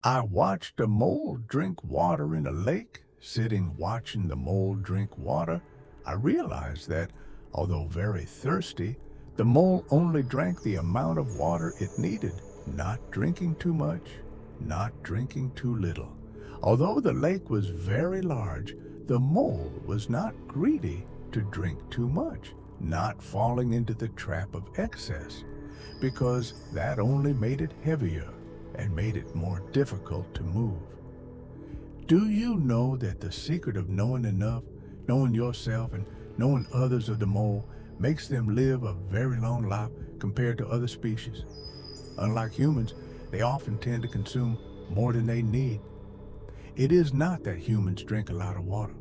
I watched a mole drink water in a lake. Sitting watching the mole drink water, I realized that, although very thirsty, the mole only drank the amount of water it needed, not drinking too much, not drinking too little. Although the lake was very large, the mole was not greedy to drink too much, not falling into the trap of excess, because that only made it heavier and made it more difficult to move. Do you know that the secret of knowing enough, knowing yourself and knowing others of the mole makes them live a very long life compared to other species? Unlike humans, they often tend to consume more than they need. It is not that humans drink a lot of water,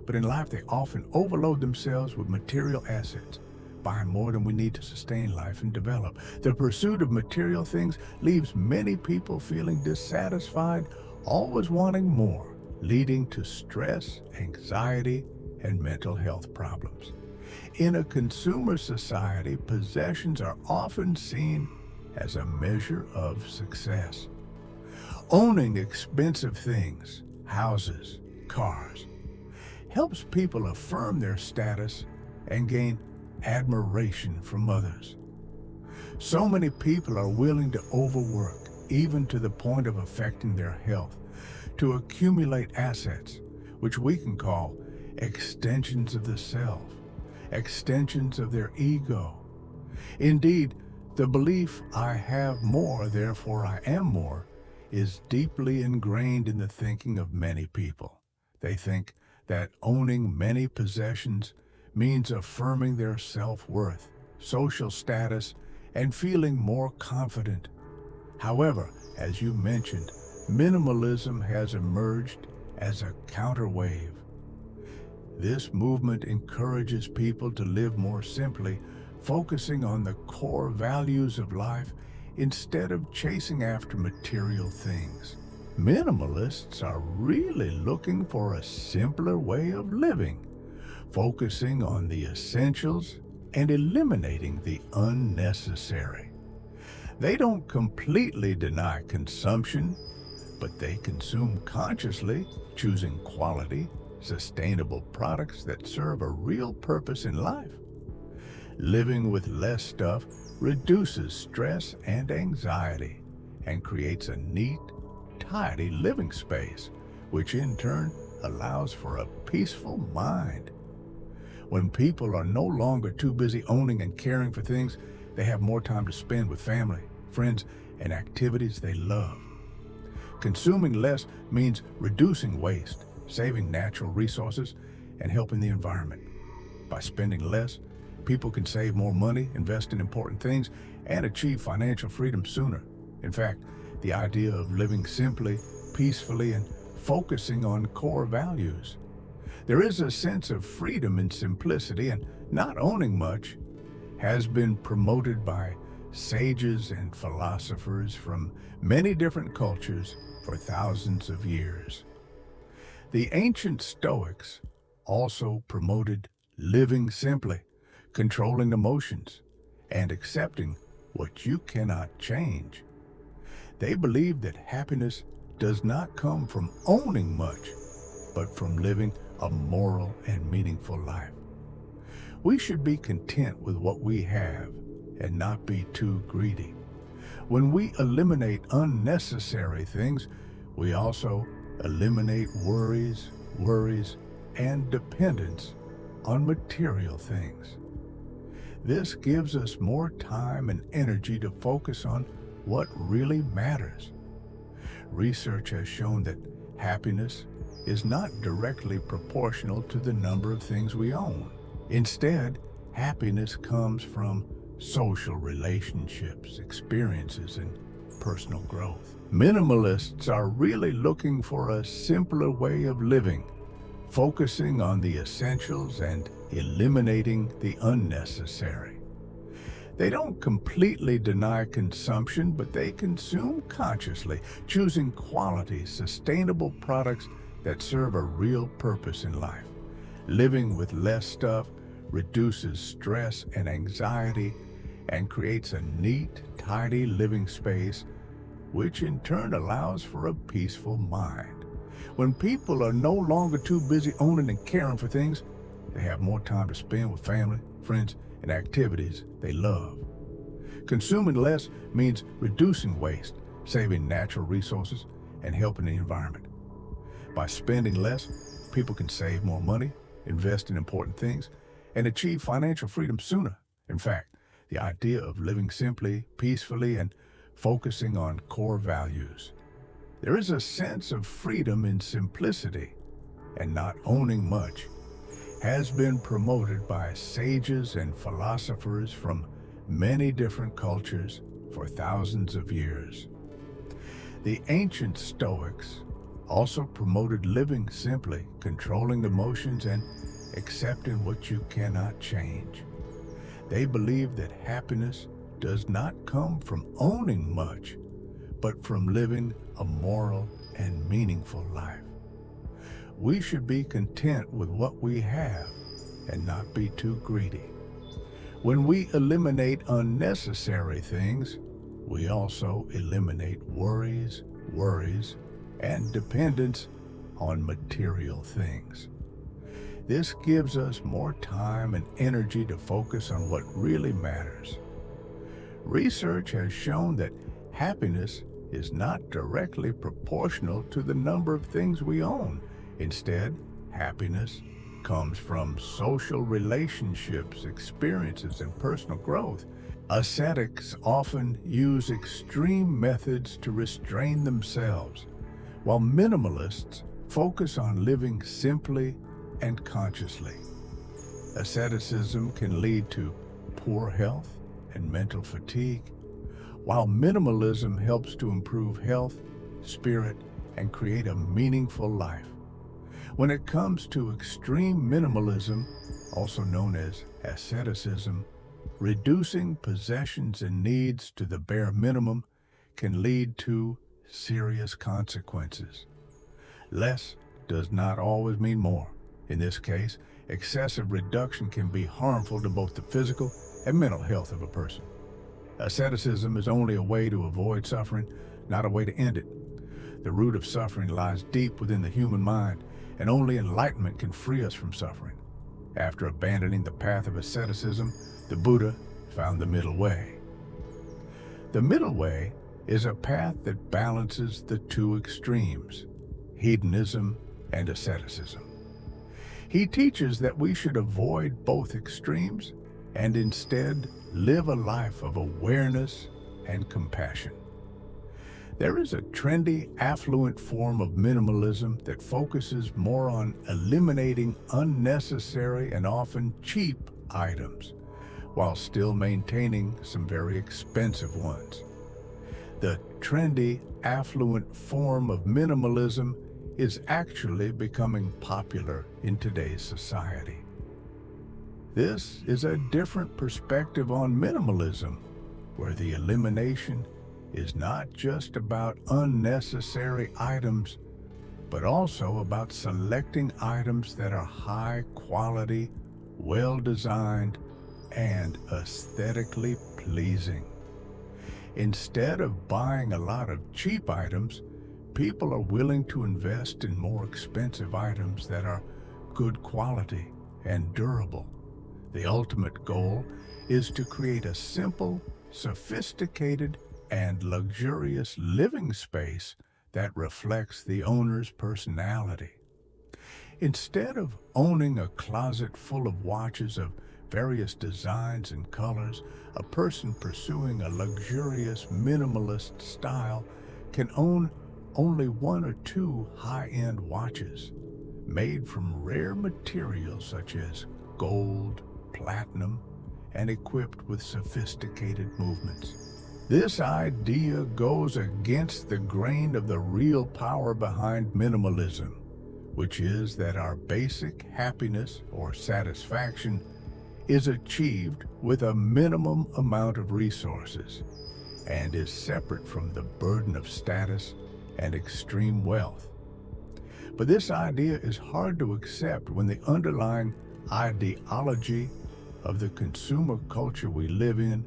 but in life they often overload themselves with material assets, buying more than we need to sustain life and develop. The pursuit of material things leaves many people feeling dissatisfied, always wanting more, leading to stress, anxiety, and mental health problems. In a consumer society, possessions are often seen as a measure of success. Owning expensive things, houses, cars, helps people affirm their status and gain admiration from others. So many people are willing to overwork, even to the point of affecting their health, to accumulate assets, which we can call extensions of the self, extensions of their ego. Indeed, the belief "I have more, therefore I am more" is deeply ingrained in the thinking of many people. They think that owning many possessions means affirming their self-worth, social status, and feeling more confident. However, as you mentioned, minimalism has emerged as a counterwave. This movement encourages people to live more simply, focusing on the core values of life instead of chasing after material things. Minimalists are really looking for a simpler way of living, focusing on the essentials and eliminating the unnecessary. They don't completely deny consumption, but they consume consciously, choosing quality, sustainable products that serve a real purpose in life. Living with less stuff reduces stress and anxiety and creates a neat, tidy living space, which in turn allows for a peaceful mind. When people are no longer too busy owning and caring for things, they have more time to spend with family, friends, and activities they love. Consuming less means reducing waste, saving natural resources, and helping the environment. By spending less, people can save more money, invest in important things, and achieve financial freedom sooner. In fact, the idea of living simply, peacefully, and focusing on core values. There is a sense of freedom in simplicity, and not owning much has been promoted by sages and philosophers from many different cultures for thousands of years. The ancient Stoics also promoted living simply, controlling emotions, and accepting what you cannot change. They believed that happiness does not come from owning much, but from living a moral and meaningful life. We should be content with what we have and not be too greedy. When we eliminate unnecessary things, we also eliminate worries, and dependence on material things. This gives us more time and energy to focus on what really matters. Research has shown that happiness is not directly proportional to the number of things we own. Instead, happiness comes from social relationships, experiences, and personal growth. Minimalists are really looking for a simpler way of living, focusing on the essentials and eliminating the unnecessary. They don't completely deny consumption, but they consume consciously, choosing quality, sustainable products that serve a real purpose in life. Living with less stuff reduces stress and anxiety and creates a neat, tidy living space, which in turn allows for a peaceful mind. When people are no longer too busy owning and caring for things, they have more time to spend with family, friends, and activities they love. Consuming less means reducing waste, saving natural resources, and helping the environment. By spending less, people can save more money, invest in important things, and achieve financial freedom sooner. In fact, the idea of living simply, peacefully, and focusing on core values. There is a sense of freedom in simplicity, and not owning much has been promoted by sages and philosophers from many different cultures for thousands of years. The ancient Stoics also promoted living simply, controlling emotions, and accepting what you cannot change. They believed that happiness does not come from owning much, but from living a moral and meaningful life. We should be content with what we have and not be too greedy. When we eliminate unnecessary things, we also eliminate worries, and dependence on material things. This gives us more time and energy to focus on what really matters. Research has shown that happiness is not directly proportional to the number of things we own. Instead, happiness comes from social relationships, experiences, and personal growth. Ascetics often use extreme methods to restrain themselves, while minimalists focus on living simply and consciously. Asceticism can lead to poor health and mental fatigue, while minimalism helps to improve health, spirit, and create a meaningful life. When it comes to extreme minimalism, also known as asceticism, reducing possessions and needs to the bare minimum can lead to serious consequences. Less does not always mean more. In this case, excessive reduction can be harmful to both the physical and mental health of a person. Asceticism is only a way to avoid suffering, not a way to end it. The root of suffering lies deep within the human mind, and only enlightenment can free us from suffering. After abandoning the path of asceticism, the Buddha found the middle way. The middle way is a path that balances the two extremes, hedonism and asceticism. He teaches that we should avoid both extremes and instead live a life of awareness and compassion. There is a trendy, affluent form of minimalism that focuses more on eliminating unnecessary and often cheap items, while still maintaining some very expensive ones. The trendy, affluent form of minimalism is actually becoming popular in today's society. This is a different perspective on minimalism, where the elimination is not just about unnecessary items, but also about selecting items that are high quality, well-designed, and aesthetically pleasing. Instead of buying a lot of cheap items, people are willing to invest in more expensive items that are good quality and durable. The ultimate goal is to create a simple, sophisticated, and luxurious living space that reflects the owner's personality. Instead of owning a closet full of watches of various designs and colors, a person pursuing a luxurious minimalist style can own only one or two high-end watches made from rare materials such as gold, platinum, and equipped with sophisticated movements. This idea goes against the grain of the real power behind minimalism, which is that our basic happiness or satisfaction is achieved with a minimum amount of resources and is separate from the burden of status and extreme wealth. But this idea is hard to accept when the underlying ideology of the consumer culture we live in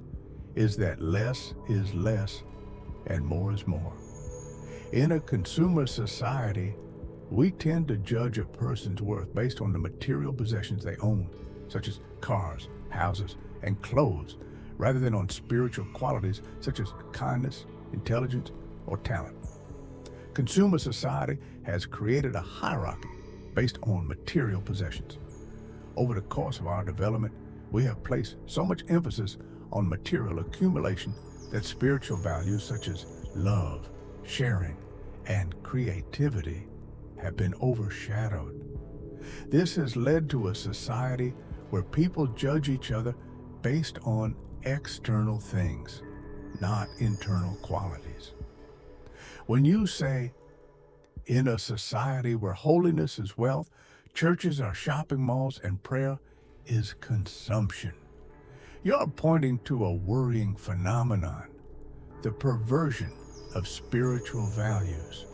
is that less is less and more is more. In a consumer society, we tend to judge a person's worth based on the material possessions they own, such as cars, houses, and clothes, rather than on spiritual qualities such as kindness, intelligence, or talent. Consumer society has created a hierarchy based on material possessions. Over the course of our development, we have placed so much emphasis on material accumulation that spiritual values such as love, sharing, and creativity have been overshadowed. This has led to a society where people judge each other based on external things, not internal qualities. When you say, in a society where holiness is wealth, churches are shopping malls, and prayer is consumption, you're pointing to a worrying phenomenon, the perversion of spiritual values.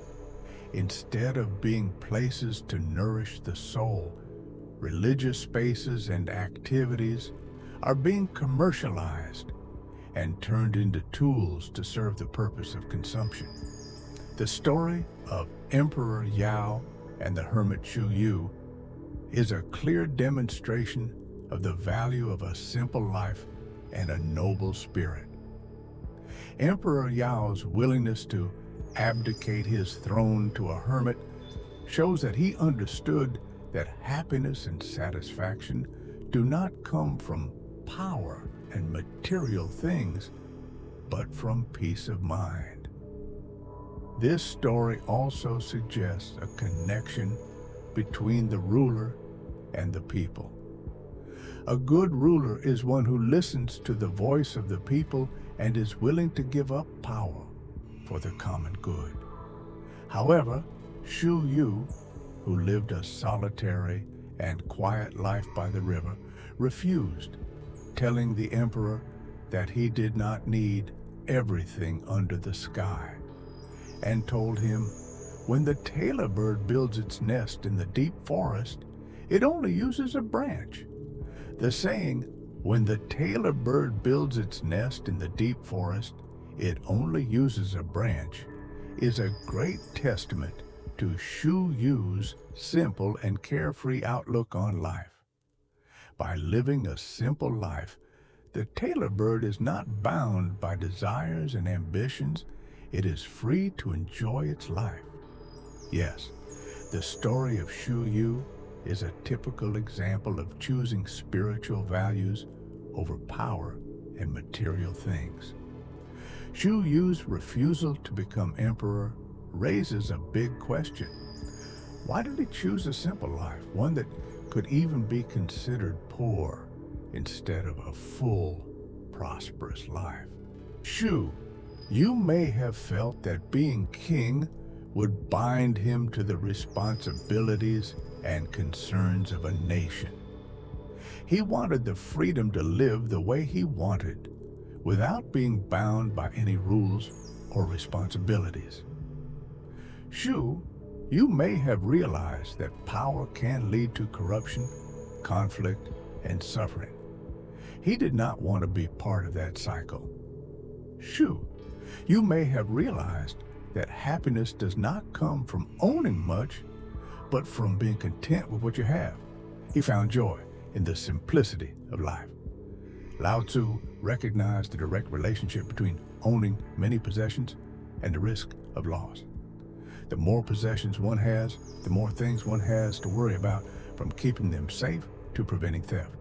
Instead of being places to nourish the soul, religious spaces and activities are being commercialized and turned into tools to serve the purpose of consumption. The story of Emperor Yao and the hermit Shu Yu is a clear demonstration of the value of a simple life and a noble spirit. Emperor Yao's willingness to abdicate his throne to a hermit shows that he understood that happiness and satisfaction do not come from power and material things, but from peace of mind. This story also suggests a connection between the ruler and the people. A good ruler is one who listens to the voice of the people and is willing to give up power for the common good. However, Shu Yu, who lived a solitary and quiet life by the river, refused, telling the emperor that he did not need everything under the sky, and told him, when the tailor bird builds its nest in the deep forest, it only uses a branch. The saying, when the tailor bird builds its nest in the deep forest, it only uses a branch, is a great testament to Shu Yu's simple and carefree outlook on life. By living a simple life, the tailor bird is not bound by desires and ambitions. It is free to enjoy its life. Yes, the story of Shu Yu is a typical example of choosing spiritual values over power and material things. Shu Yu's refusal to become emperor raises a big question. Why did he choose a simple life, one that could even be considered poor, instead of a full, prosperous life? Shu, you may have felt that being king would bind him to the responsibilities and concerns of a nation. He wanted the freedom to live the way he wanted, without being bound by any rules or responsibilities. Shu, you may have realized that power can lead to corruption, conflict, and suffering. He did not want to be part of that cycle. Shu, you may have realized that happiness does not come from owning much, but from being content with what you have. He found joy in the simplicity of life. Lao Tzu recognized the direct relationship between owning many possessions and the risk of loss. The more possessions one has, the more things one has to worry about, from keeping them safe to preventing theft.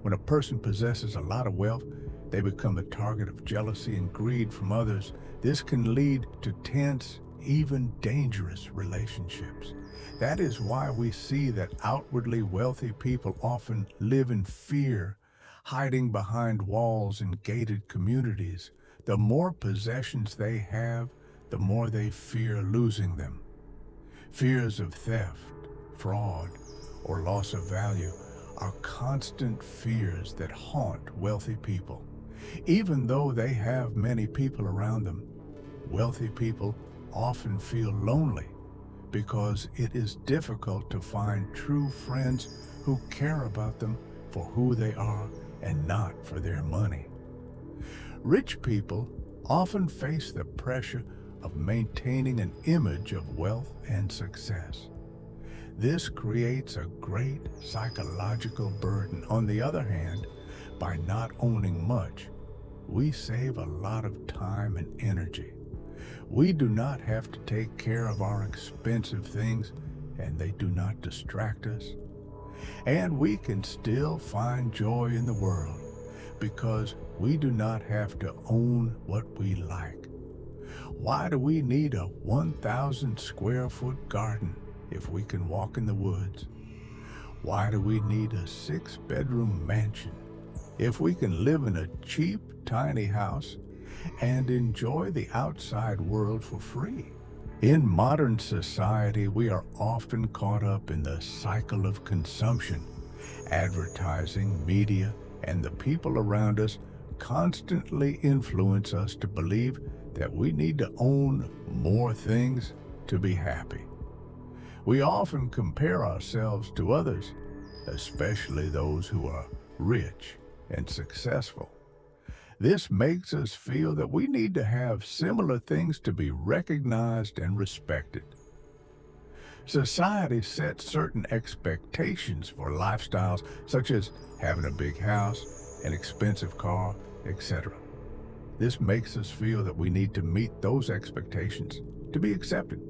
When a person possesses a lot of wealth, they become the target of jealousy and greed from others. This can lead to tense, even dangerous relationships. That is why we see that outwardly wealthy people often live in fear, hiding behind walls in gated communities. The more possessions they have, the more they fear losing them. Fears of theft, fraud, or loss of value are constant fears that haunt wealthy people. Even though they have many people around them, wealthy people often feel lonely because it is difficult to find true friends who care about them for who they are and not for their money. Rich people often face the pressure of maintaining an image of wealth and success. This creates a great psychological burden. On the other hand, by not owning much, we save a lot of time and energy. We do not have to take care of our expensive things, and they do not distract us. And we can still find joy in the world because we do not have to own what we like. Why do we need a 1,000 square foot garden if we can walk in the woods? Why do we need a 6-bedroom mansion if we can live in a cheap, tiny house and enjoy the outside world for free? In modern society, we are often caught up in the cycle of consumption. Advertising, media, and the people around us constantly influence us to believe that we need to own more things to be happy. We often compare ourselves to others, especially those who are rich and successful. This makes us feel that we need to have similar things to be recognized and respected. Society sets certain expectations for lifestyles, such as having a big house, an expensive car, etc. This makes us feel that we need to meet those expectations to be accepted.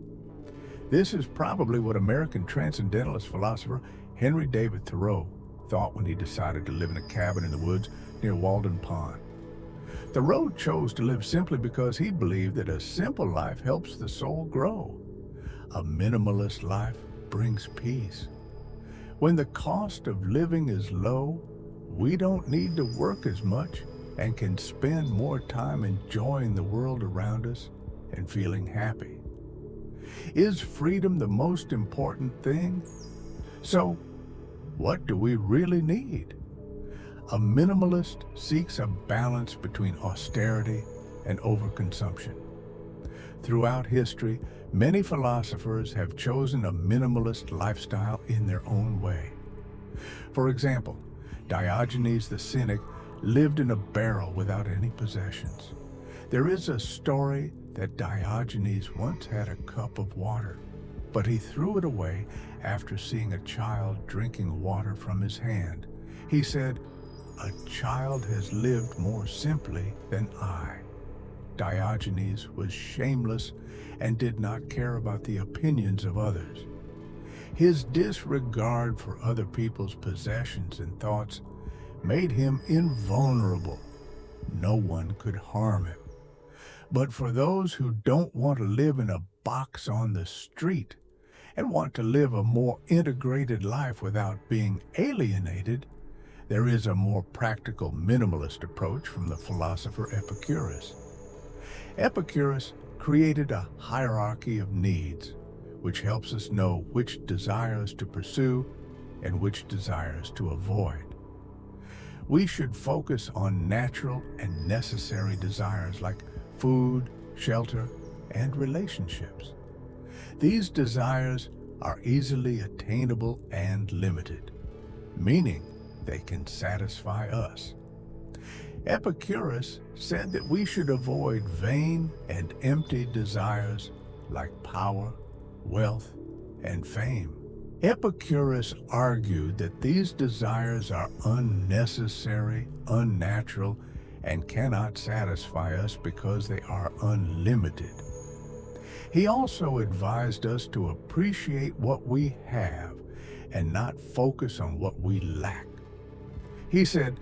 This is probably what American transcendentalist philosopher Henry David Thoreau thought when he decided to live in a cabin in the woods near Walden Pond. Thoreau chose to live simply because he believed that a simple life helps the soul grow. A minimalist life brings peace. When the cost of living is low, we don't need to work as much and can spend more time enjoying the world around us and feeling happy. Is freedom the most important thing? So, what do we really need? A minimalist seeks a balance between austerity and overconsumption. Throughout history, many philosophers have chosen a minimalist lifestyle in their own way. For example, Diogenes the Cynic lived in a barrel without any possessions. There is a story that Diogenes once had a cup of water, but he threw it away after seeing a child drinking water from his hand. He said, "A child has lived more simply than I." Diogenes was shameless and did not care about the opinions of others. His disregard for other people's possessions and thoughts made him invulnerable. No one could harm him. But for those who don't want to live in a box on the street and want to live a more integrated life without being alienated, there is a more practical minimalist approach from the philosopher Epicurus. Epicurus created a hierarchy of needs, which helps us know which desires to pursue and which desires to avoid. We should focus on natural and necessary desires like food, shelter, and relationships. These desires are easily attainable and limited, meaning they can satisfy us. Epicurus said that we should avoid vain and empty desires like power, wealth, and fame. Epicurus argued that these desires are unnecessary, unnatural, and cannot satisfy us because they are unlimited. He also advised us to appreciate what we have and not focus on what we lack. He said,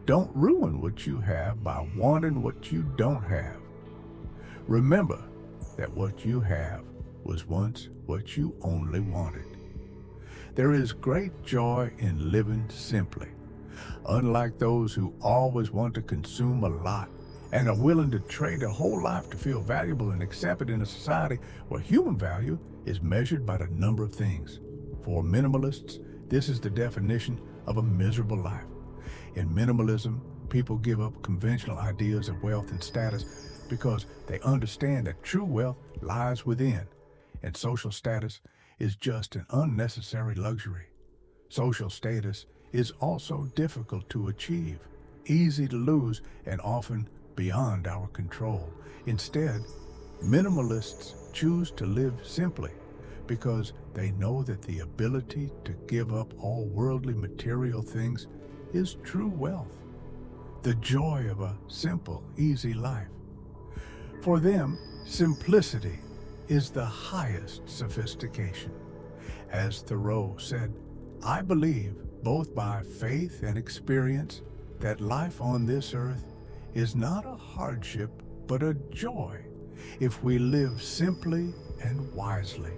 "Don't ruin what you have by wanting what you don't have. Remember that what you have was once what you only wanted." There is great joy in living simply. Unlike those who always want to consume a lot and are willing to trade their whole life to feel valuable and accepted in a society where human value is measured by the number of things. For minimalists, this is the definition of a miserable life. In minimalism, people give up conventional ideas of wealth and status because they understand that true wealth lies within, and social status is just an unnecessary luxury. Social status is also difficult to achieve, easy to lose, and often beyond our control. Instead, minimalists choose to live simply because they know that the ability to give up all worldly material things is true wealth, the joy of a simple, easy life. For them, simplicity is the highest sophistication. As Thoreau said, "I believe, both by faith and experience, that life on this earth is not a hardship but a joy if we live simply and wisely."